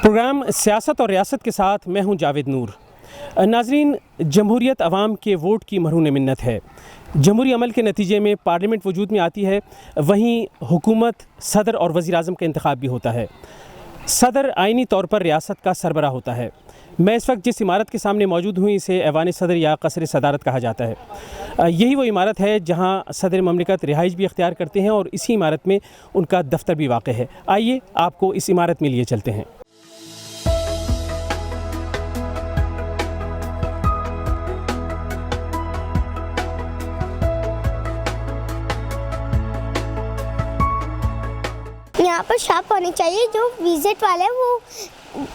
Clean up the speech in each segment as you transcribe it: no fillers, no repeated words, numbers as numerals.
Programme सियासत और रियासत के साथ मैं हूं जावेद नूर। नाजरीन, जमहूरियत अवाम के वोट की मरहून मिन्नत है। जमहूरी अमल के नतीजे में पार्लियामेंट वजूद में आती है, वहीं हुकूमत, सदर और वज़ीर आज़म का इंतखाब भी होता है। सदर आइनी तौर पर रियासत का सरबराह होता है। मैं इस वक्त जिस इमारत के सामने मौजूद हूँ इसे ऐवान सदर या कसर सदारत कहा जाता है। यही वो इमारत है जहाँ सदर ममलिकत रिहाइश भी इख्तियार करते हैं और इसी इमारत में उनका दफ्तर भी वाक़ है। आइए आपको इस इमारत में लिए चलते हैं। यहाँ पर शॉप होनी चाहिए जो विजिट वाले वो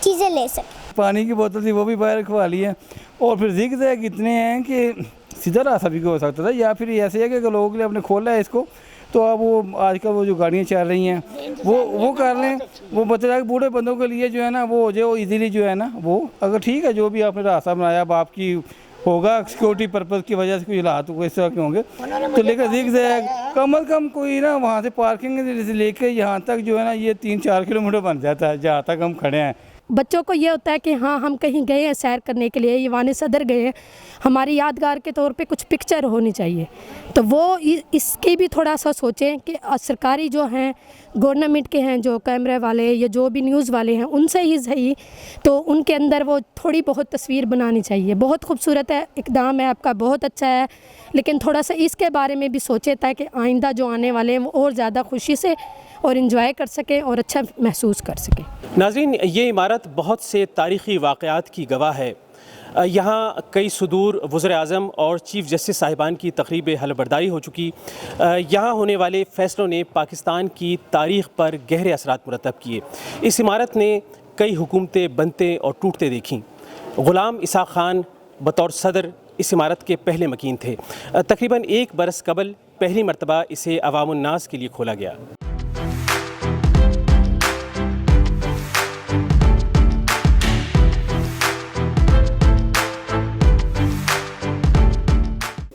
चीज़ें ले सकें। पानी की बोतल थी वो भी बाहर रखवा ली है और फिर ज़िग-ज़ैग इतने हैं कि सीधा रास्ता भी हो सकता था, या फिर ऐसे है कि लोगों के लिए आपने खोला है इसको तो अब वो आजकल वो जो गाड़ियाँ चल रही हैं वो कर लें। वो मतलब बूढ़े बंदों के लिए जो है ना वो हो जाए, वो इजीली जो है ना वो अगर ठीक है जो भी आपने रास्ता बनाया अब आपकी होगा सिक्योरिटी पर्पज़ की वजह से कोई हालात को इस तरह के होंगे तो लेकर ज़िग-ज़ैग कम अज़ कम कोई ना वहाँ से पार्किंग से लेकर यहाँ तक जो है ना ये 3-4 किलोमीटर बन जाता है जहाँ तक हम खड़े हैं। बच्चों को ये होता है कि हाँ हम कहीं गए हैं सैर करने के लिए, ईवान सदर गए हैं, हमारी यादगार के तौर पे कुछ पिक्चर होनी चाहिए। तो वो इसकी भी थोड़ा सा सोचें कि सरकारी जो हैं गवर्नमेंट के हैं जो कैमरे वाले या जो भी न्यूज़ वाले हैं उनसे ही सही तो उनके अंदर वो थोड़ी बहुत तस्वीर बनानी चाहिए। बहुत खूबसूरत है, इक़दाम है आपका, बहुत अच्छा है, लेकिन थोड़ा सा इसके बारे में भी सोचें ताकि आइंदा जो आने वाले हैं वो और ज़्यादा खुशी से और इन्जॉय कर सकें और अच्छा महसूस कर सकें। नाज़रीन, ये इमारत बहुत से तारीख़ी वाक़यात की गवाह है। यहाँ कई सुदूर वज़ीर आज़म और चीफ़ जस्टिस साहिबान की तक़रीब हलबरदारी हो चुकी। यहाँ होने वाले फ़ैसलों ने पाकिस्तान की तारीख़ पर गहरे असरात मुरतब किए। इस इमारत ने कई हुकूमतें बनते और टूटते देखीं। ग़ुलाम इसाक़ ख़ान बतौर सदर इस इमारत के पहले मकीन थे। तकरीबन 1 बरस कबल पहली मरतबा इसे अवामुन नास के लिए खोला गया।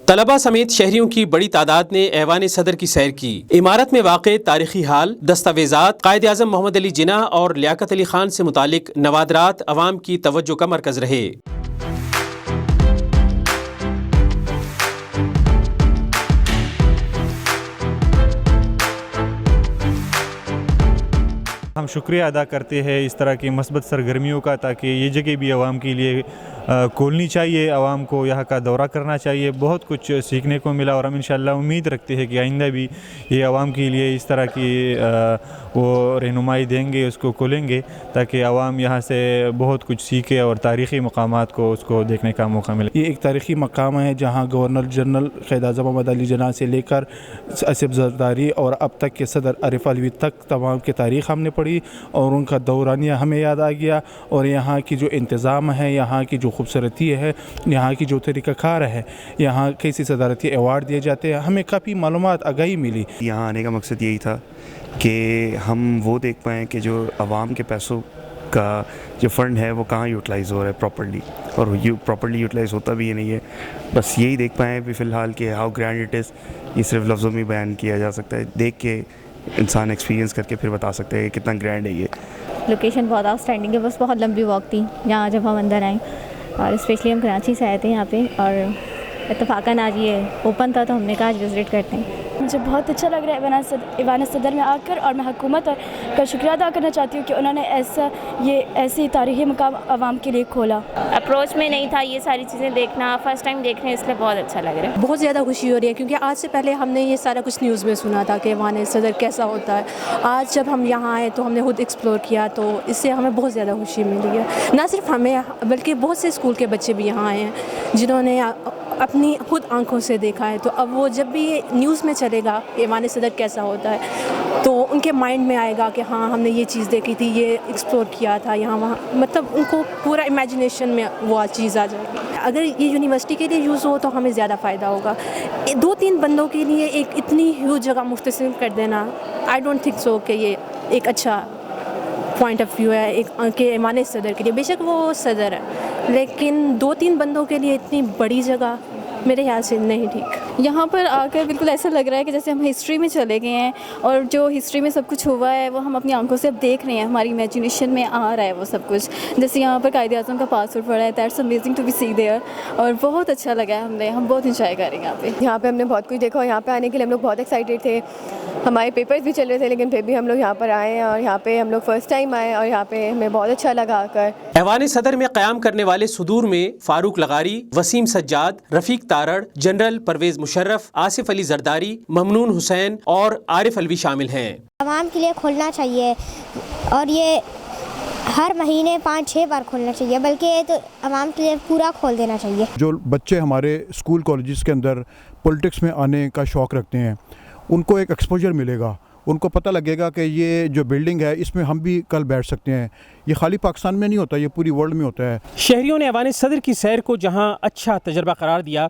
तलबा समेत शहरियों की बड़ी तादाद ने ऐवान सदर की सैर की। इमारत में वाक़े तारीख़ी हाल, दस्तावेज़ात, कायद आज़म मोहम्मद अली जिन्ना और लियाकत अली ख़ान से मुतालिक नवादरात अवाम की तवज्जो का मरकज़ रहे। हम शुक्रिया अदा करते हैं इस तरह की मस्बत सरगर्मियों का, ताकि ये जगह भी आवाम के लिए खोलनी चाहिए, आवाम को यहाँ का दौरा करना चाहिए। बहुत कुछ सीखने को मिला और हम इंशाअल्लाह उम्मीद रखते हैं कि आइंदा भी ये आवाम के लिए इस तरह की वो रहनुमाई देंगे, उसको खोलेंगे ताकि आवाम यहाँ से बहुत कुछ सीखे और तारीख़ी मकामात को उसको देखने का मौका मिले। ये एक तारीख़ी मकाम है जहाँ गवर्नर जनरल क़ायद आज़म मोहम्मद अली जिन्ना से लेकर आसिफ ज़रदारी और अब तक के सदर आरिफ अलवी तक तमाम की तारीख़ हमने पढ़ी और उनका दौरानिया हमें याद आ गया। और यहाँ की जो इंतज़ाम है, यहाँ की जो खूबसूरती है, यहाँ की जो तरीक़ाकार है, यहाँ कैसे सदारती अवार्ड दिए जाते हैं, हमें काफ़ी मालूमात आगाही मिली। यहाँ आने का मकसद यही था कि हम वो देख पाएँ कि जो आवाम के पैसों का जो फ़ंड है वो कहाँ यूटिलाइज़ हो रहा है प्रॉपर्ली, और प्रॉपर्ली यूटिलाइज़ होता भी ये नहीं है। बस यही देख पाएँ भी फ़िलहाल कि हाउ ग्रैंड इट इज़। ये सिर्फ लफ्ज़ों में बयान किया जा सकता है, देख के इंसान एक्सपीरियंस करके फिर बता सकते हैं कितना ग्रैंड है ये। लोकेशन बहुत आउटस्टैंडिंग है, बस बहुत लंबी वॉक थी यहाँ जब हम अंदर आए, और स्पेशली हम कराची से आए थे यहाँ पे, और इत्तफ़ाक़न आज ये ओपन था तो हमने कहा आज विज़िट करते हैं। मुझे बहुत अच्छा लग रहा है ईवान सदर में आकर, और मैं हुकूमत का शुक्रिया अदा करना चाहती हूँ कि उन्होंने ऐसी तारीख़ी मकाम आवाम के लिए खोला। अप्रोच में नहीं था ये सारी चीज़ें देखना, फ़र्स्ट टाइम देख रहे हैं, इसलिए बहुत अच्छा लग रहा है। बहुत ज़्यादा खुशी हो रही है क्योंकि आज से पहले हमने ये सारा कुछ न्यूज़ में सुना था कि ईवान सदर कैसा होता है। आज जब हम यहाँ आए तो हमने खुद एक्सप्लोर किया, तो इससे हमें बहुत ज़्यादा खुशी मिली है। ना सिर्फ हमें बल्कि बहुत से स्कूल के बच्चे भी यहाँ आए हैं जिन्होंने अपनी खुद आंखों से देखा है। तो अब वो जब भी ये न्यूज़ में चलेगा ईवान सदर कैसा होता है तो उनके माइंड में आएगा कि हाँ हमने ये चीज़ देखी थी, ये एक्सप्लोर किया था यहाँ वहाँ, मतलब उनको पूरा इमेजिनेशन में वो चीज़ आ जाएगी। अगर ये यूनिवर्सिटी के लिए यूज़ हो तो हमें ज़्यादा फ़ायदा होगा। 2-3 बंदों के लिए एक इतनी ह्यूज जगह मुख्तसिम कर देना, आई डोंट थिंक सो कि ये एक अच्छा पॉइंट ऑफ व्यू है एक के ईवान सदर के लिए। बेशक वो सदर है, लेकिन 2-3 बंदों के लिए इतनी बड़ी जगह मेरे ख्याल से नहीं ठीक। یہاں پر آ کر بالکل ایسا لگ رہا ہے کہ جیسے ہم ہسٹری میں چلے گئے ہیں اور جو ہسٹری میں سب کچھ ہوا ہے وہ ہم اپنی آنکھوں سے اب دیکھ رہے ہیں, ہماری امیجنیشن میں آ رہا ہے وہ سب کچھ. جیسے یہاں پر قائد اعظم کا پاسورڈ پڑا ہے, that's amazing to be see there, اور بہت اچھا لگا ہے, ہم بہت انجوائے کر رہے ہیں یہاں پہ. یہاں پہ ہم نے بہت کچھ دیکھا اور یہاں پہ آنے کے لیے ہم لوگ بہت ایکسائٹیڈ تھے. ہمارے پیپرز بھی چل رہے تھے لیکن پھر بھی ہم لوگ یہاں پر آئے ہیں اور یہاں پہ ہم لوگ فرسٹ ٹائم آئے اور یہاں پہ ہمیں بہت اچھا لگا آ کر. ایوان صدر میں قیام کرنے والے صدور میں فاروق لغاری, وسیم سجاد, رفیق تارڑ, جنرل پرویز مشرف, آصف علی زرداری, ممنون حسین اور عارف الوی شامل ہیں. عوام کے لیے کھولنا چاہیے اور یہ ہر مہینے 5-6 بار کھولنا چاہیے, بلکہ یہ تو عوام کے لیے پورا کھول دینا چاہیے. جو بچے ہمارے اسکول کالجز کے اندر پولیٹکس میں آنے کا شوق رکھتے ہیں ان کو ایک ایکسپوجر ملے گا, ان کو پتہ لگے گا کہ یہ جو بلڈنگ ہے اس میں ہم بھی کل بیٹھ سکتے ہیں. یہ خالی پاکستان میں نہیں ہوتا, یہ پوری ورلڈ میں ہوتا ہے. شہریوں نے ایوان صدر کی سیر کو جہاں اچھا تجربہ قرار دیا,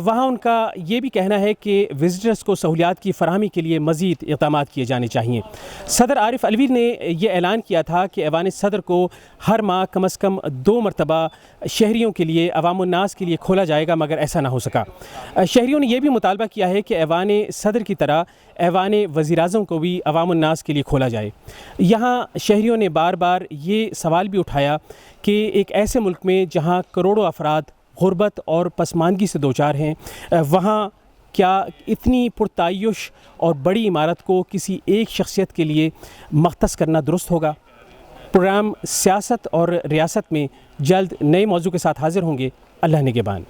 وہاں ان کا یہ بھی کہنا ہے کہ وزٹرز کو سہولیات کی فراہمی کے لیے مزید اقدامات کیے جانے چاہیے. صدر عارف الوی نے یہ اعلان کیا تھا کہ ایوان صدر کو ہر ماہ کم از کم 2 مرتبہ شہریوں کے لیے, عوام الناس کے لیے کھولا جائے گا, مگر ایسا نہ ہو سکا. شہریوں نے یہ بھی مطالبہ کیا ہے کہ ایوان صدر کی طرح ایوان وزیر اعظم کو بھی عوام الناس کے لیے کھولا جائے. یہاں شہریوں نے بار بار یہ سوال بھی اٹھایا کہ ایک ایسے ملک میں جہاں کروڑوں افراد غربت اور پسماندگی سے دوچار ہیں, وہاں کیا اتنی پرتعیش اور بڑی عمارت کو کسی ایک شخصیت کے لیے مختص کرنا درست ہوگا؟ پروگرام سیاست اور ریاست میں جلد نئے موضوع کے ساتھ حاضر ہوں گے. اللہ نگہبان.